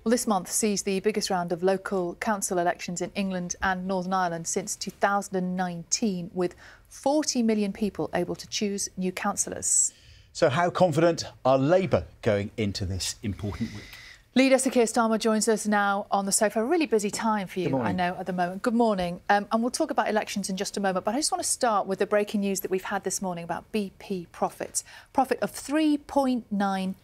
Well, this month sees the biggest round of local council elections in England and Northern Ireland since 2019, with 40 million people able to choose new councillors. So how confident are Labour going into this important week? Leader Sir Keir Starmer joins us now on the sofa. A really busy time for you, I know, at the moment. Good morning. And we'll talk about elections in just a moment. But I just want to start with the breaking news that we've had this morning about BP profits. Profit of £3.9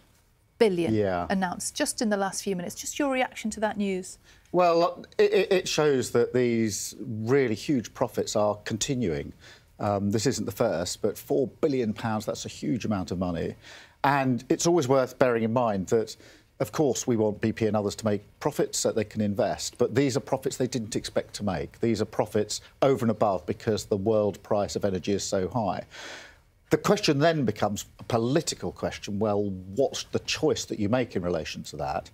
billion announced just in the last few minutes. Just your reaction to that news? Well, it shows that these really huge profits are continuing. This isn't the first, but £4 billion, that's a huge amount of money. And it's always worth bearing in mind that, of course, we want BP and others to make profits so they can invest, but these are profits they didn't expect to make. These are profits over and above because the world price of energy is so high. The question then becomes a political question. Well, what's the choice that you make in relation to that?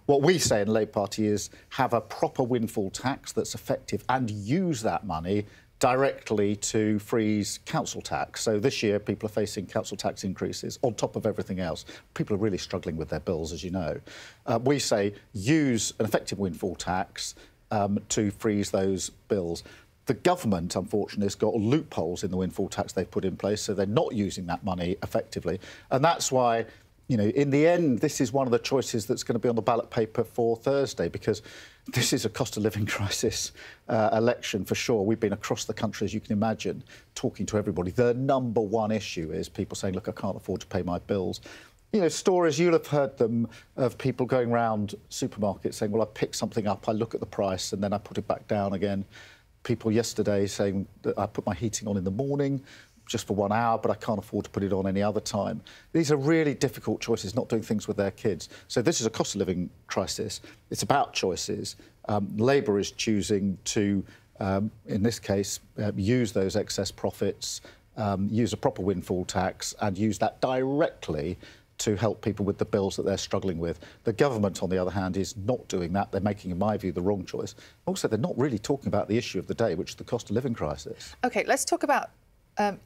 What we say in the Labour Party is have a proper windfall tax that's effective and use that money directly to freeze council tax. So this year people are facing council tax increases on top of everything else. People are really struggling with their bills, as you know. We say use an effective windfall tax to freeze those bills. The government, unfortunately, has got loopholes in the windfall tax they've put in place, so they're not using that money effectively. And that's why, you know, in the end, this is one of the choices that's going to be on the ballot paper for Thursday, because this is a cost of living crisis election for sure. We've been across the country, as you can imagine, talking to everybody. The number one issue is people saying, look, I can't afford to pay my bills. You know, stories, you'll have heard them, of people going around supermarkets saying, well, I pick something up, I look at the price and then I put it back down again. People yesterday saying that I put my heating on in the morning just for 1 hour, but I can't afford to put it on any other time. These are really difficult choices, not doing things with their kids. So this is a cost of living crisis. It's about choices. Labour is choosing to, in this case, use those excess profits, use a proper windfall tax and use that directly to help people with the bills that they're struggling with. The government, on the other hand, is not doing that. They're making, in my view, the wrong choice. Also, they're not really talking about the issue of the day, which is the cost of living crisis. OK, let's talk about...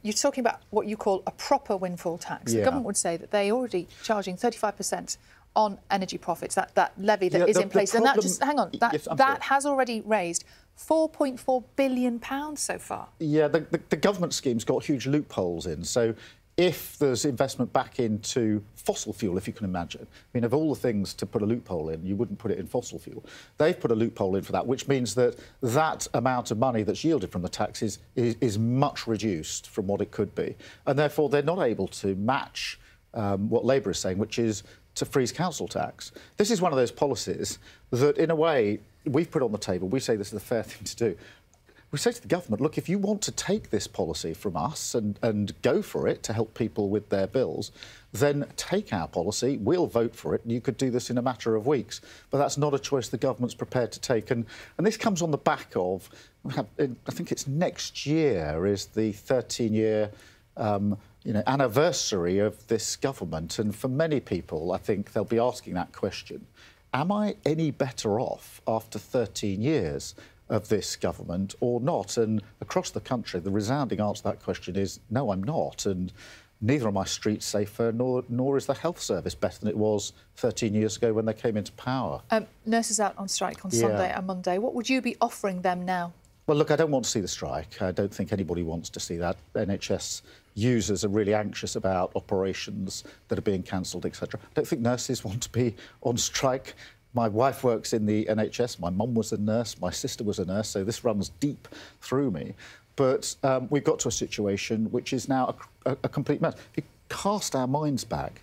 you're talking about what you call a proper windfall tax. The government would say that they're already charging 35% on energy profits, that levy that is in place. And that just, hang on, that has already raised £4.4 billion so far. Yeah, the government scheme's got huge loopholes in. So if there's investment back into fossil fuel, if you can imagine, I mean, of all the things to put a loophole in, you wouldn't put it in fossil fuel. They've put a loophole in for that, which means that that amount of money that's yielded from the tax is much reduced from what it could be. And therefore, they're not able to match what Labour is saying, which is to freeze council tax. This is one of those policies that, in a way, we've put on the table. We say this is the fair thing to do. We say to the government, look, if you want to take this policy from us and go for it to help people with their bills, then take our policy, we'll vote for it, and you could do this in a matter of weeks. But that's not a choice the government's prepared to take. And this comes on the back of, I think it's next year, is the 13-year anniversary of this government. And for many people, I think they'll be asking that question. Am I any better off after 13 years of this government or not? And across the country, the resounding answer to that question is no, I'm not. And neither are my streets safer, nor is the health service better than it was 13 years ago when they came into power. Nurses out on strike on Sunday and Monday. What would you be offering them now? Well, look, I don't want to see the strike. I don't think anybody wants to see that. NHS users are really anxious about operations that are being cancelled, etc. I don't think nurses want to be on strike. My wife works in the NHS, my mum was a nurse, my sister was a nurse, so this runs deep through me. But we've got to a situation which is now a complete mess. If you cast our minds back,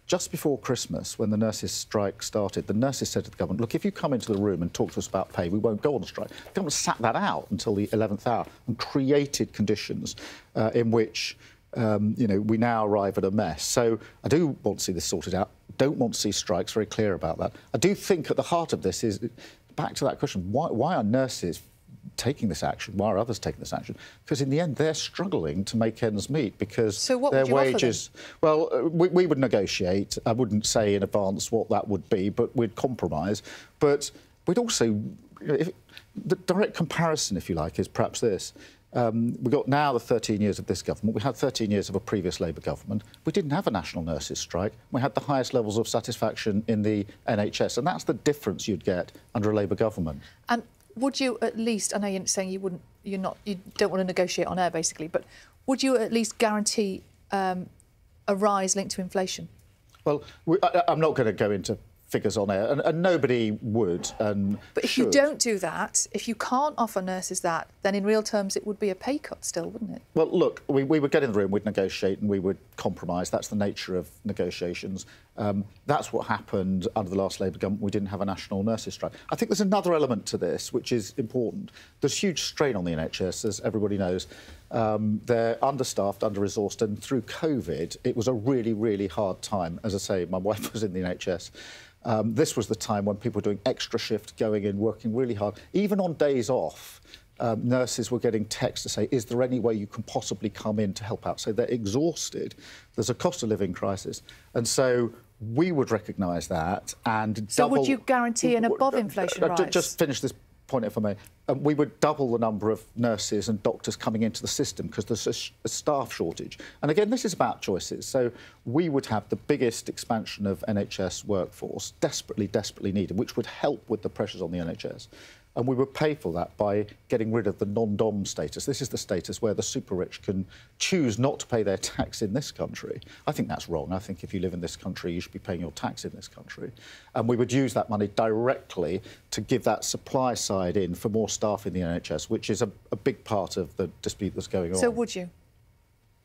just before Christmas, when the nurses' strike started, the nurses said to the government, look, if you come into the room and talk to us about pay, we won't go on a strike. The government sat that out until the 11th hour and created conditions in which we now arrive at a mess. So I do want to see this sorted out. Don't want to see strikes, very clear about that. I do think at the heart of this is, back to that question, why are nurses taking this action? Why are others taking this action? Because in the end, they're struggling to make ends meet because their wages... Well, we would negotiate. I wouldn't say in advance what that would be, but we'd compromise. But we'd also... the direct comparison, if you like, is perhaps this. We've got now the 13 years of this government. We had 13 years of a previous Labour government. We didn't have a national nurses' strike. We had the highest levels of satisfaction in the NHS, and that's the difference you'd get under a Labour government. And would you at least, I know you're saying you don't want to negotiate on air, basically, but would you at least guarantee a rise linked to inflation? Well, I'm not going to go into figures on air, and nobody would and But if you don't do that, if you can't offer nurses that, then in real terms it would be a pay cut still, wouldn't it? Well, look, we would get in the room, we'd negotiate and we would compromise. That's the nature of negotiations. That's what happened under the last Labour government. We didn't have a national nurses' strike. I think there's another element to this which is important. There's huge strain on the NHS, as everybody knows. They're understaffed, under-resourced, and through COVID, it was a really, really hard time. As I say, my wife was in the NHS. This was the time when people were doing extra shift, going in, working really hard. Even on days off, nurses were getting texts to say, is there any way you can possibly come in to help out? So they're exhausted. There's a cost of living crisis. And so we would recognise that and So double... would you guarantee an above-inflation rise? Just finish this point, if I may. We would double the number of nurses and doctors coming into the system because there's a staff shortage. And again, this is about choices. So we would have the biggest expansion of NHS workforce, desperately, desperately needed, which would help with the pressures on the NHS. And we would pay for that by getting rid of the non-dom status. This is the status where the super-rich can choose not to pay their tax in this country. I think that's wrong. I think if you live in this country, you should be paying your tax in this country. And we would use that money directly to give that supply side in for more staff in the NHS, which is a big part of the dispute that's going on. So would you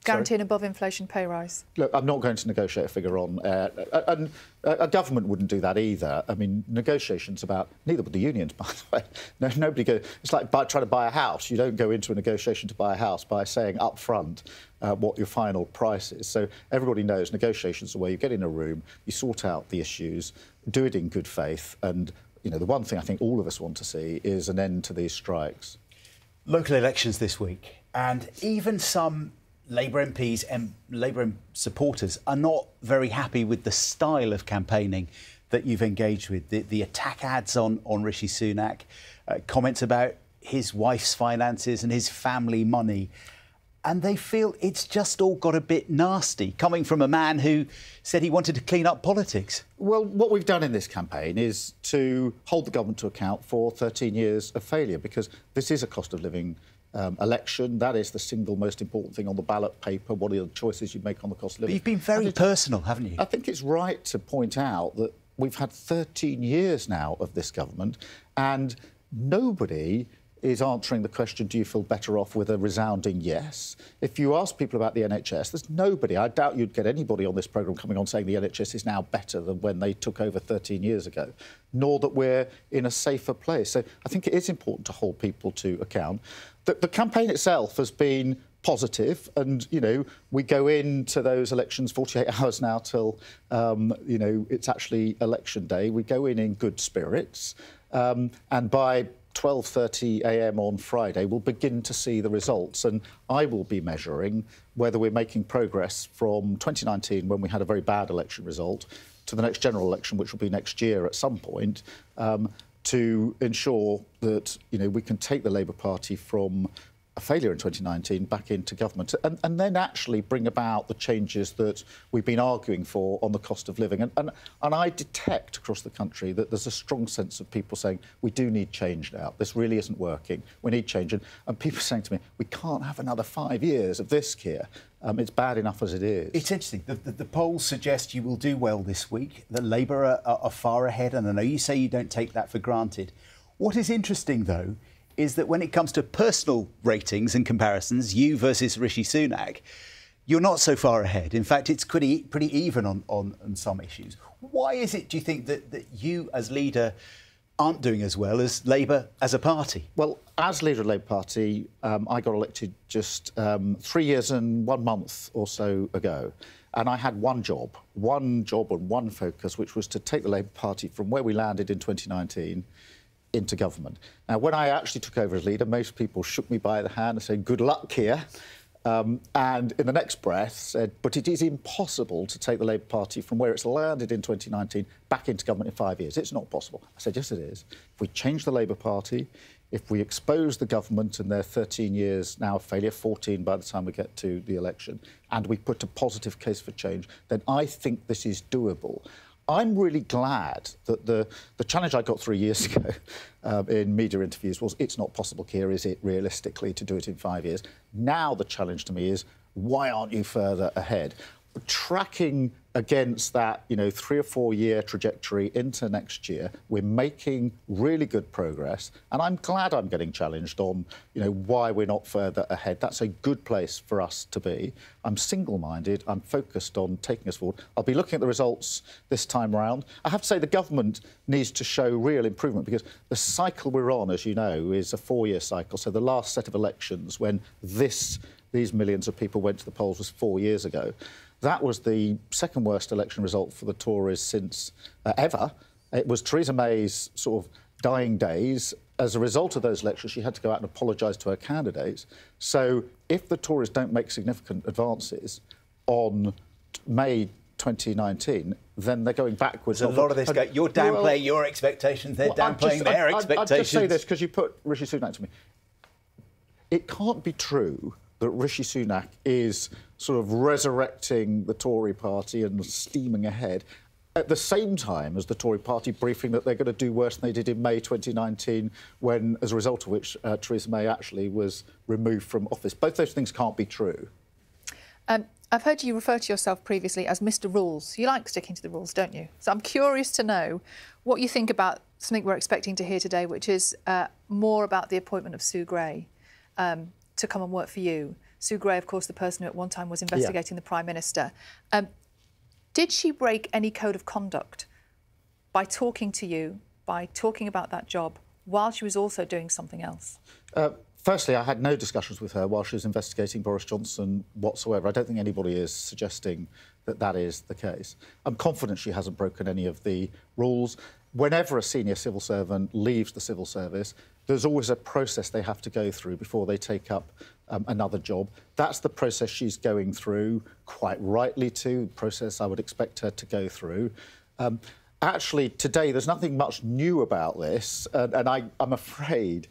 guarantee an above-inflation pay rise? Look, I'm not going to negotiate a figure on air. And a government wouldn't do that either. I mean, negotiations about... Neither would the unions, by the way. No, nobody goes... It's like trying to buy a house. You don't go into a negotiation to buy a house by saying up front what your final price is. So everybody knows negotiations are where you get in a room, you sort out the issues, do it in good faith. And, you know, the one thing I think all of us want to see is an end to these strikes. Local elections this week, and even some Labour MPs and Labour supporters are not very happy with the style of campaigning that you've engaged with. The attack ads on Rishi Sunak, comments about his wife's finances and his family money. And they feel it's just all got a bit nasty, coming from a man who said he wanted to clean up politics. Well, what we've done in this campaign is to hold the government to account for 13 years of failure, because this is a cost of living election. That is the single most important thing on the ballot paper. What are the choices you make on the cost of living? But you've been very personal, haven't you? I think it's right to point out that we've had 13 years now of this government, and nobody is answering the question, do you feel better off, with a resounding yes. If you ask people about the NHS, there's nobody, I doubt you'd get anybody on this programme coming on saying the NHS is now better than when they took over 13 years ago, nor that we're in a safer place. So I think it is important to hold people to account. The campaign itself has been positive, and, you know, we go into those elections 48 hours now till, you know, it's actually election day. We go in good spirits, and by 12:30 a.m. on Friday, we'll begin to see the results, and I will be measuring whether we're making progress from 2019, when we had a very bad election result, to the next general election, which will be next year at some point, to ensure that, you know, we can take the Labour Party from a failure in 2019 back into government, and then actually bring about the changes that we've been arguing for on the cost of living. And I detect across the country that there's a strong sense of people saying, we do need change now. This really isn't working. We need change. And people saying to me, we can't have another 5 years of this, Keir. It's bad enough as it is. It's interesting. The polls suggest you will do well this week, that Labour are far ahead, and I know you say you don't take that for granted. What is interesting, though, is that when it comes to personal ratings and comparisons, you versus Rishi Sunak, you're not so far ahead. In fact, it's pretty even on some issues. Why is it, do you think, that you as leader aren't doing as well as Labour as a party? Well, as leader of the Labour Party, I got elected just 3 years and 1 month or so ago. And I had one job and one focus, which was to take the Labour Party from where we landed in 2019 into government. Now, when I actually took over as leader, most people shook me by the hand and said, good luck, Keir. And in the next breath said, but it is impossible to take the Labour Party from where it's landed in 2019 back into government in 5 years. It's not possible. I said, yes, it is. If we change the Labour Party, if we expose the government and their 13 years now of failure, 14 by the time we get to the election, and we put a positive case for change, then I think this is doable. I'm really glad that the challenge I got 3 years ago in media interviews was, it's not possible, Keir, is it, realistically, to do it in 5 years? Now the challenge to me is, why aren't you further ahead? Tracking against that, 3 or 4 year trajectory into next year, we're making really good progress, and I'm glad I'm getting challenged on, why we're not further ahead. That's a good place for us to be. I'm single-minded. I'm focused on taking us forward. I'll be looking at the results this time round. I have to say the government needs to show real improvement, because the cycle we're on, as you know, is a 4-year cycle. So the last set of elections, when these millions of people went to the polls, was 4 years ago. That was the second worst election result for the Tories since ever. It was Theresa May's sort of dying days. As a result of those elections, she had to go out and apologise to her candidates. So if the Tories don't make significant advances on May 2019, then they're going backwards. A lot of this, you're downplaying your expectations, they're downplaying their expectations. I'd just say this, because you put Rishi Sunak to me. It can't be true that Rishi Sunak is sort of resurrecting the Tory party and steaming ahead at the same time as the Tory party briefing that they're going to do worse than they did in May 2019, when, as a result of which, Theresa May actually was removed from office. Both those things can't be true. I've heard you refer to yourself previously as Mr. Rules. You like sticking to the rules, don't you? So I'm curious to know what you think about something we're expecting to hear today, which is more about the appointment of Sue Gray to come and work for you. Sue Gray, of course, the person who at one time was investigating the Prime Minister. Did she break any code of conduct by talking to you, by talking about that job, while she was also doing something else? Firstly, I had no discussions with her while she was investigating Boris Johnson whatsoever. I don't think anybody is suggesting that that is the case. I'm confident she hasn't broken any of the rules. Whenever a senior civil servant leaves the civil service, there's always a process they have to go through before they take up another job. That's the process she's going through, quite rightly too, the process I would expect her to go through. Actually, today, there's nothing much new about this, and I'm afraid,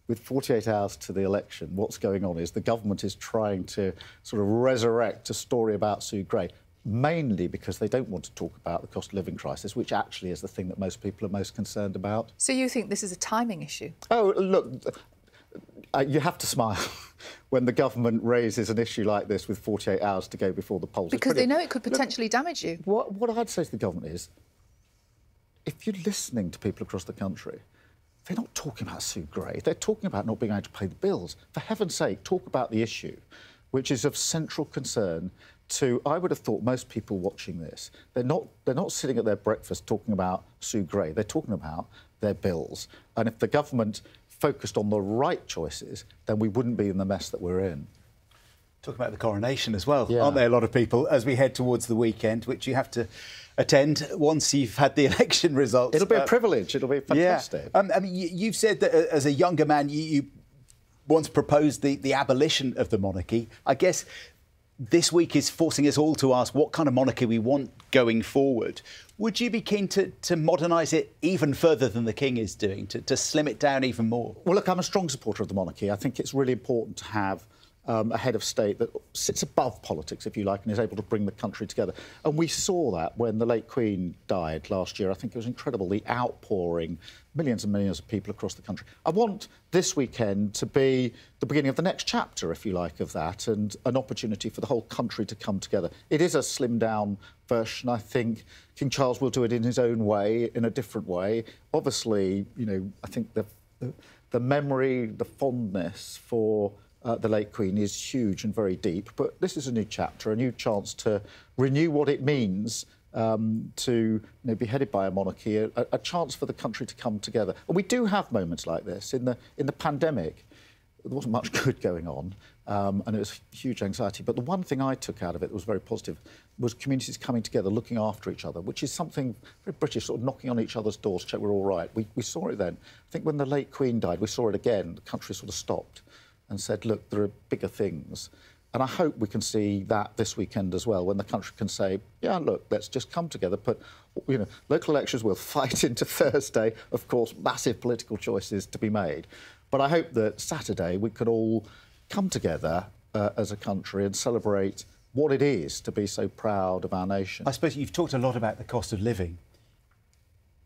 with 48 hours to the election, what's going on is the government is trying to sort of resurrect a story about Sue Gray, mainly because they don't want to talk about the cost of living crisis, which actually is the thing that most people are most concerned about. So you think this is a timing issue? Oh, look, you have to smile when the government raises an issue like this with 48 hours to go before the polls. Because they know it could potentially damage you. What I'd say to the government is, if you're listening to people across the country, they're not talking about Sue Gray. They're talking about not being able to pay the bills. For heaven's sake, talk about the issue, which is of central concern to, I would have thought, most people watching this. They're not sitting at their breakfast talking about Sue Gray. They're talking about their bills. And if the government focused on the right choices, then we wouldn't be in the mess that we're in. Talking about the coronation as well, aren't there, a lot of people, as we head towards the weekend, which you have to attend once you've had the election results. It'll be a privilege. It'll be fantastic. Yeah. I mean, you've said that as a younger man, you once proposed the abolition of the monarchy. I guess this week is forcing us all to ask what kind of monarchy we want going forward. Would you be keen to modernise it even further than the King is doing, to slim it down even more? Well, look, I'm a strong supporter of the monarchy. I think it's really important to have a head of state that sits above politics, if you like, and is able to bring the country together. And we saw that when the late Queen died last year. I think it was incredible, the outpouring, millions and millions of people across the country. I want this weekend to be the beginning of the next chapter, if you like, of that, and an opportunity for the whole country to come together. It is a slimmed-down version. I think King Charles will do it in his own way, in a different way. Obviously, I think the memory, the fondness for the late Queen is huge and very deep, but this is a new chapter, a new chance to renew what it means to be headed by a monarchy, a chance for the country to come together. And we do have moments like this. In the pandemic, there wasn't much good going on, and it was huge anxiety. But the one thing I took out of it that was very positive was communities coming together, looking after each other, which is something very British, sort of knocking on each other's doors to check we're all right. We saw it then. I think when the late Queen died, we saw it again. The country sort of stopped and said, look, there are bigger things. And I hope we can see that this weekend as well, when the country can say, yeah, look, let's just come together. But, local elections will fight into Thursday. Of course, massive political choices to be made. But I hope that Saturday we could all come together as a country and celebrate what it is to be so proud of our nation. I suppose you've talked a lot about the cost of living,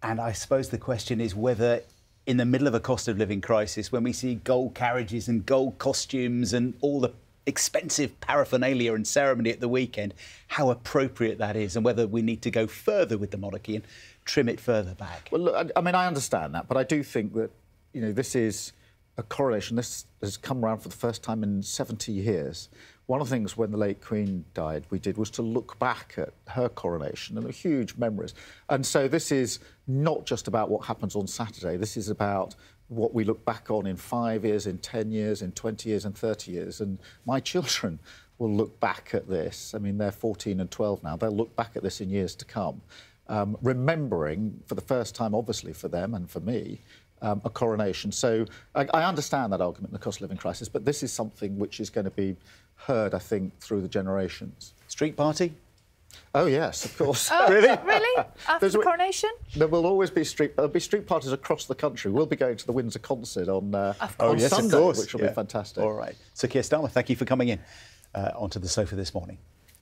and I suppose the question is whether in the middle of a cost of living crisis, when we see gold carriages and gold costumes and all the expensive paraphernalia and ceremony at the weekend, how appropriate that is, and whether we need to go further with the monarchy and trim it further back. Well, look, I mean, I understand that, but I do think that, you know, this is a coronation. This has come around for the first time in 70 years. One of the things when the late Queen died we did was to look back at her coronation, and there were huge memories. And so this is not just about what happens on Saturday. This is about what we look back on in 5 years, in 10 years, in 20 years and 30 years. And my children will look back at this. I mean, they're 14 and 12 now. They'll look back at this in years to come, remembering for the first time, obviously, for them and for me, a coronation. So I understand that argument in the cost of living crisis, but this is something which is going to be heard, I think, through the generations. Street party? Oh, yes, of course. Oh, really? After the coronation? There will always be there'll be street parties across the country. We'll be going to the Windsor concert on yes, Sunday, of course. which will be fantastic. All right. So, Keir Starmer, thank you for coming in onto the sofa this morning.